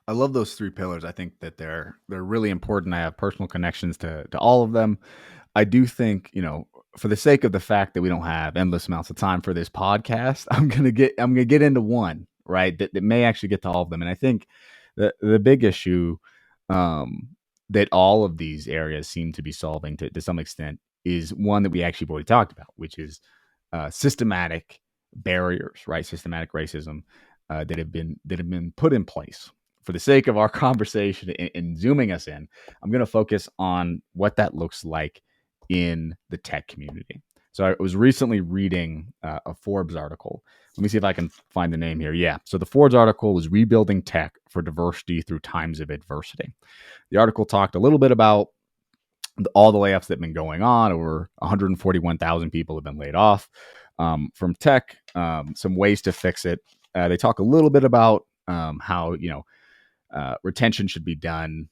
I love those three pillars. I think that they're really important. I have personal connections to all of them. I do think, for the sake of the fact that we don't have endless amounts of time for this podcast, I'm gonna get into one, right, that may actually get to all of them. And I think the big issue, um, that all of these areas seem to be solving to some extent is one that we actually already talked about, which is systematic barriers, right? Systematic racism that have been put in place. For the sake of our conversation and zooming us in, I'm going to focus on what that looks like in the tech community. So I was recently reading a Forbes article. Let me see if I can find the name here. Yeah. So the Forbes article was Rebuilding Tech for Diversity Through Times of Adversity. The article talked a little bit about all the layoffs that have been going on. Over 141,000 people have been laid off from tech. Some ways to fix it. They talk a little bit about how retention should be done.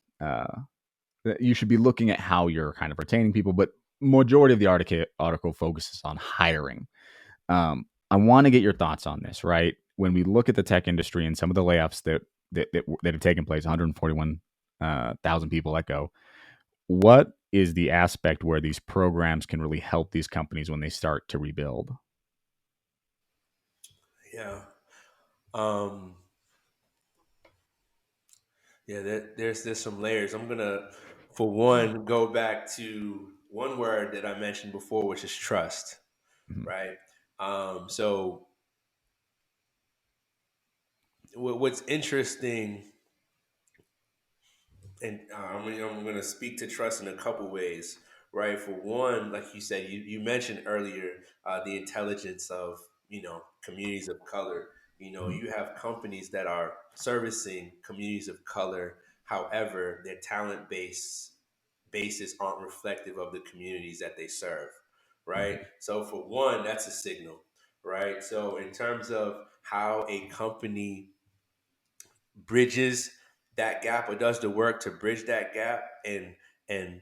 You should be looking at how you're kind of retaining people, but majority of the article focuses on hiring. I want to get your thoughts on this. Right, when we look at the tech industry and some of the layoffs that have taken place, 141,000 people let go. What is the aspect where these programs can really help these companies when they start to rebuild? Yeah. Um, yeah, there's some layers. I'm gonna, for one, go back to one word that I mentioned before, which is trust, Mhm. right? So what's interesting, and I'm gonna speak to trust in a couple ways, right? For one, like you said, you mentioned earlier the intelligence of communities of color. Mhm. You have companies that are servicing communities of color. However, their bases aren't reflective of the communities that they serve, right? Mhm. So for one, that's a signal, right? So in terms of how a company bridges that gap or does the work to bridge that gap and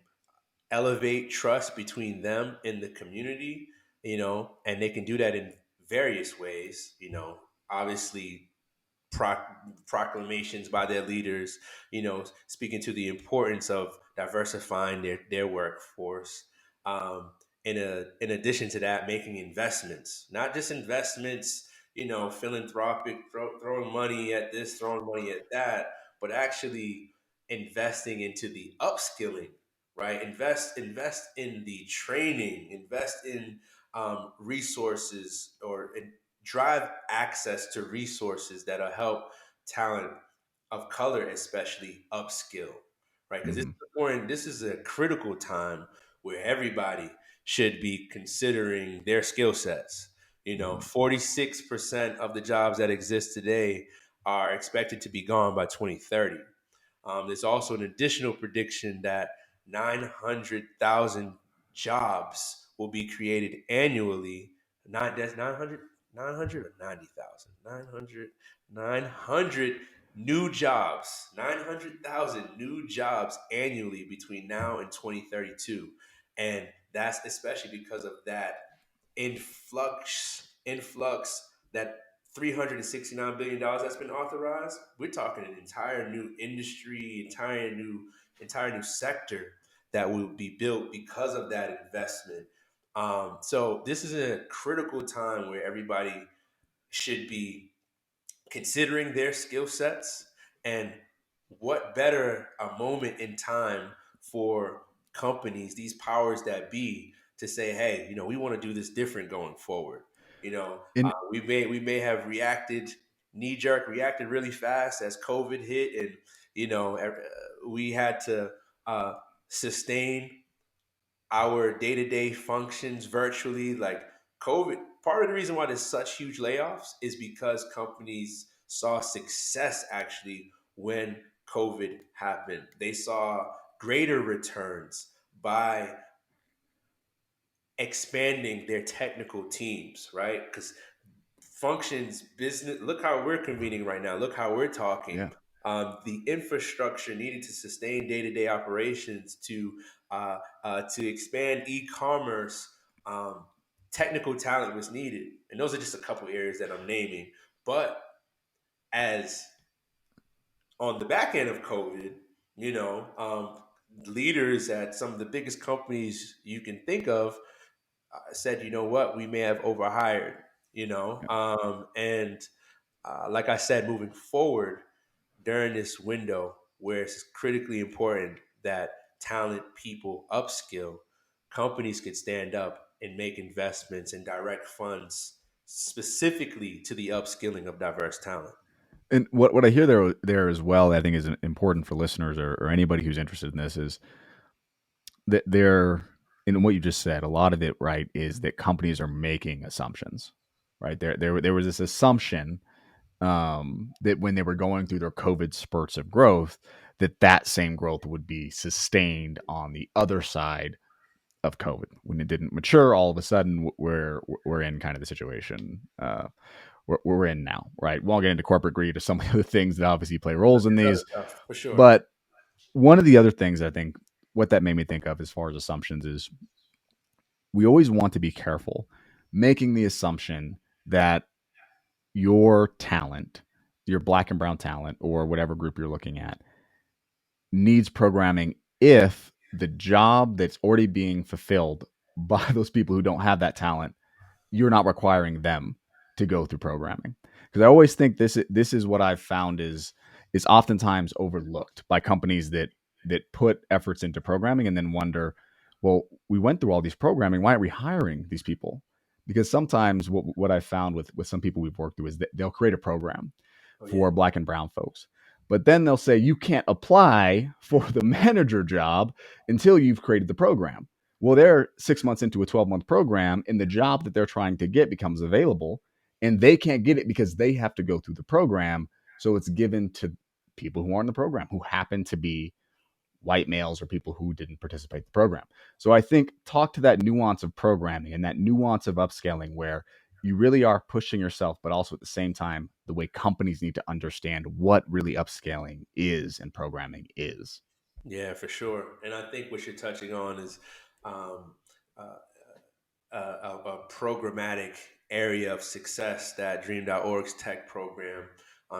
elevate trust between them and the community, and they can do that in various ways, obviously proclamations by their leaders, speaking to the importance of diversifying their workforce. Um, in addition to that, making investments, not just investments, philanthropic, throwing money at this, throwing money at that, but actually investing into the upskilling, right? Invest in the training, invest in resources or drive access to resources that'll help talent of color especially upskill, right? Because this Mhm. is important. This is a critical time where everybody should be considering their skill sets. Mhm. 46% of the jobs that exist today are expected to be gone by 2030. There's also an additional prediction that 900,000 jobs will be created annually. Not that's 900, 900 or 90,000, 900 new jobs, 900,000 new jobs annually between now and 2032. And that's especially because of that influx that $369 billion that's been authorized. We're talking an entire new industry, entire new sector that will be built because of that investment. So this is a critical time where everybody should be considering their skill sets, and what better a moment in time for companies, these powers that be, to say, hey, we want to do this different going forward. And We may have knee jerk reacted really fast as COVID hit, and we had to uh, sustain our day-to-day functions virtually. Like COVID, part of the reason why there's such huge layoffs is because companies saw success actually when COVID happened. They saw greater returns by expanding their technical teams, right? Because functions, business, look how we're convening right now, look how we're talking. yeah, The infrastructure needed to sustain day-to-day operations, to expand e-commerce, um, technical talent was needed, and those are just a couple areas that I'm naming. But as on the back end of COVID, leaders at some of the biggest companies you can think of said, you know what, we may have overhired, and like I said, moving forward during this window where it's critically important that talent people upskill, companies could stand up and make investments and direct funds specifically to the upskilling of diverse talent. And what I hear there as well, that I think is important for listeners or anybody who's interested in this is that they're in what you just said. A lot of it, right, is that companies are making assumptions, right? There was this assumption that when they were going through their COVID spurts of growth, that same growth would be sustained on the other side of COVID. When it didn't mature, all of a sudden we're in kind of the situation we're in now, right? We won't get into corporate greed or some of the other things that obviously play roles in There's other these, stuff for sure. but one of the other things I think what that made me think of as far as assumptions is we always want to be careful making the assumption that your talent, your black and brown talent, or whatever group you're looking at, needs programming if the job that's already being fulfilled by those people who don't have that talent, you're not requiring them to go through programming. Because I always think this is what I've found is oftentimes overlooked by companies that put efforts into programming and then wonder, well, we went through all these programming, why aren't we hiring these people? Because sometimes what I've found with some people we've worked through is that they'll create a program Oh yeah. for black and brown folks. But then they'll say you can't apply for the manager job until you've created the program. Well, they're 6 months into a 12-month program, and the job that they're trying to get becomes available, and they can't get it because they have to go through the program. So it's given to people who aren't in the program, who happen to be white males or people who didn't participate in the program. So I think talk to that nuance of programming and that nuance of upscaling where you really are pushing yourself, but also at the same time, the way companies need to understand what really upscaling is and programming is. Yeah, for sure. And I think what you're touching on is um, uh, a programmatic area of success that Dream.org's tech program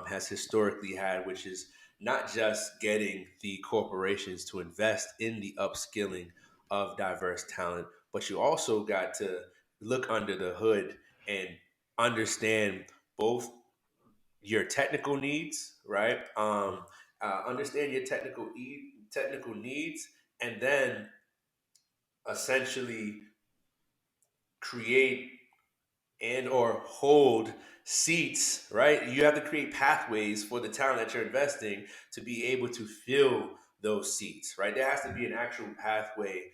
has historically had, which is not just getting the corporations to invest in the upskilling of diverse talent, but you also got to look under the hood and understand both your technical needs, right? Understand your technical needs, and then essentially create and or hold seats, right? You have to create pathways for the talent that you're investing to be able to fill those seats, right? There has to be an actual pathway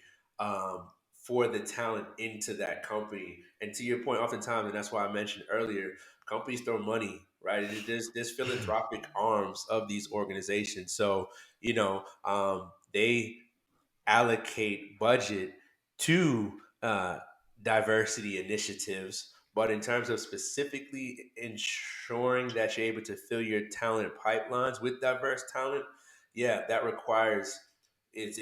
for the talent into that company. And to your point, oftentimes, and that's why I mentioned earlier, companies throw money, right? There's philanthropic arms of these organizations. So, they allocate budget to diversity initiatives. But in terms of specifically ensuring that you're able to fill your talent pipelines with diverse talent, yeah, that requires it's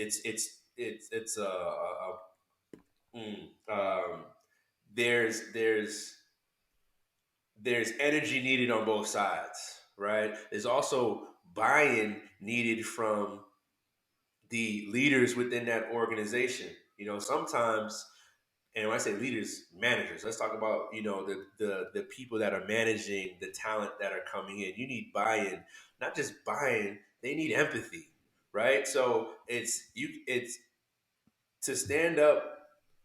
mm, um, there's there's energy needed on both sides, right? There's also buy-in needed from the leaders within that organization. Sometimes, and when I say leaders, managers, let's talk about, the people that are managing the talent that are coming in. You need buy-in, not just buy-in, they need empathy, right? So it's to stand up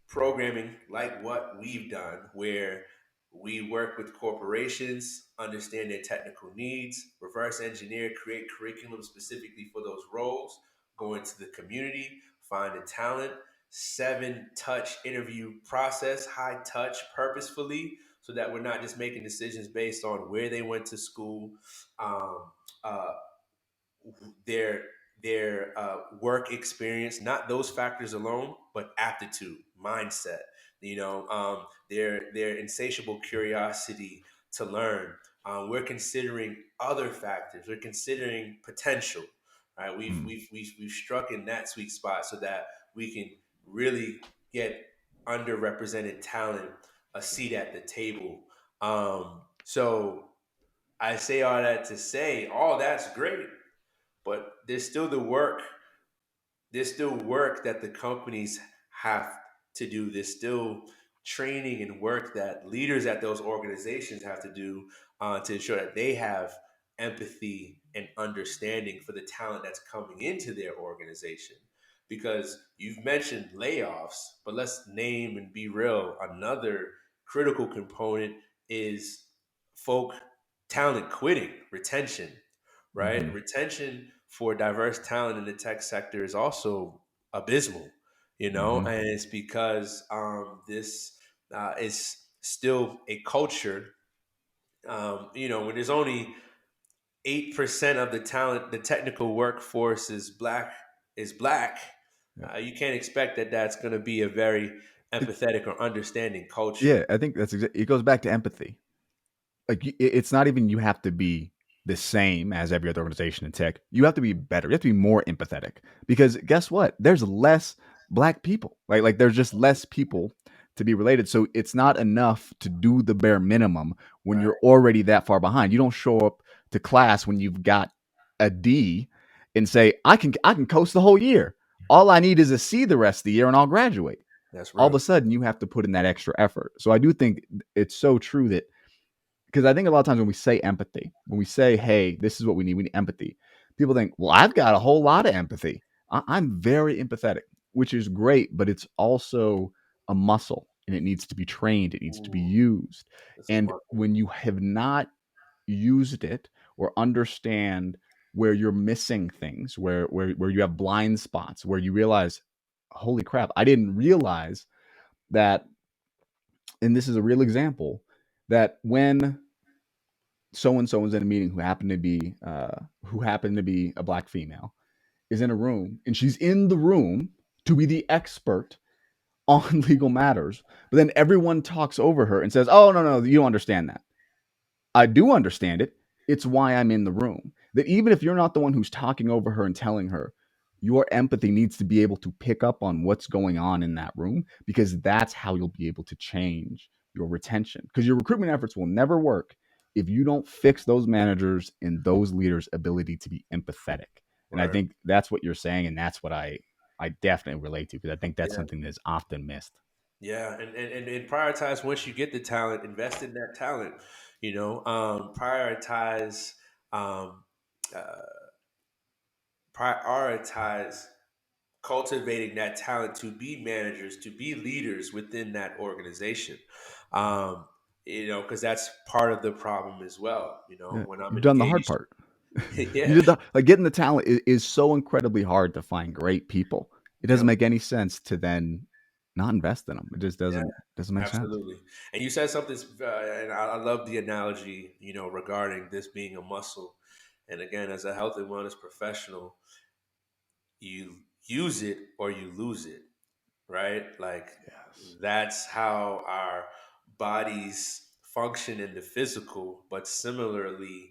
programming like what we've done, where we work with corporations, understand their technical needs, reverse engineer, create curriculum specifically for those roles, go into the community, find the talent, 7 touch interview process, high touch purposefully, so that we're not just making decisions based on where they went to school, um, uh, their work experience, not those factors alone, but aptitude, mindset, their insatiable curiosity to learn. We're considering other factors. We're considering potential. Right? Mm. We've struck in that sweet spot so that we can really get underrepresented talent a seat at the table. So I say all that to say all that's great, there's still the work there's still work that the companies have to do. There's still training and work that leaders at those organizations have to do to ensure that they have empathy and understanding for the talent that's coming into their organization. Because you've mentioned layoffs, but let's name and be real. Another critical component is folk talent quitting, retention, right? Hmm. Retention for diverse talent in the tech sector is also abysmal, Hmm. and it's because this is still a culture. When there's only 8% of the talent, the technical workforce is black. Yeah. You can't expect that that's going to be a very empathetic or understanding culture. Yeah, I think it goes back to empathy. Like it's not even you have to be the same as every other organization in tech. You have to be better. You have to be more empathetic because guess what? There's less black people. Like there's just less people to be related. So it's not enough to do the bare minimum when Right. you're already that far behind. You don't show up to class when you've got a D and say, I can coast the whole year. All I need is a C the rest of the year and I'll graduate. That's All of real. a sudden you have to put in that extra effort. So I do think it's so true that because I think a lot of times when we say empathy, when we say, hey, this is what we need empathy, people think, well, I've got a whole lot of empathy. I'm very empathetic, which is great, but it's also a muscle and it needs to be trained, it needs to be Ooh, used. that's a And month. when you have not used it or understand where you're missing things, where you have blind spots, where you realize, holy crap, I didn't realize that, and this is a real example, that when so and so was in a meeting who happened to be a black female is in a room and she's in the room to be the expert on legal matters, but then everyone talks over her and says, oh no, you don't understand that. I do understand it. It's why I'm in the room. That even if you're not the one who's talking over her and telling her, your empathy needs to be able to pick up on what's going on in that room because that's how you'll be able to change your retention. Because your recruitment efforts will never work if you don't fix those managers and those leaders' ability to be empathetic. And I Right. think that's what you're saying, and that's what I definitely relate to because I think that's Yeah. something that's often missed. Yeah, and prioritize once you get the talent, invest in that talent. Prioritize, um, uh, prioritize cultivating that talent to be managers, to be leaders within that organization. Um, because that's part of the problem as well. Yeah, When I'm you've done the hard engaged, part. You yeah, did the like getting the talent is so incredibly hard to find great people. It doesn't yep, make any sense to then not invest in them. It just yeah, doesn't make sense. absolutely. And you said something, and I love the analogy, regarding this being a muscle. And again, as a health and wellness professional, you use it or you lose it, right? Like Yes. that's how our bodies function in the physical, but similarly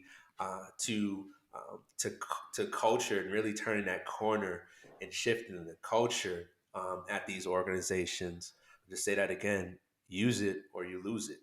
to culture and really turning that corner and shifting the culture at these organizations. To say that again, use it or you lose it.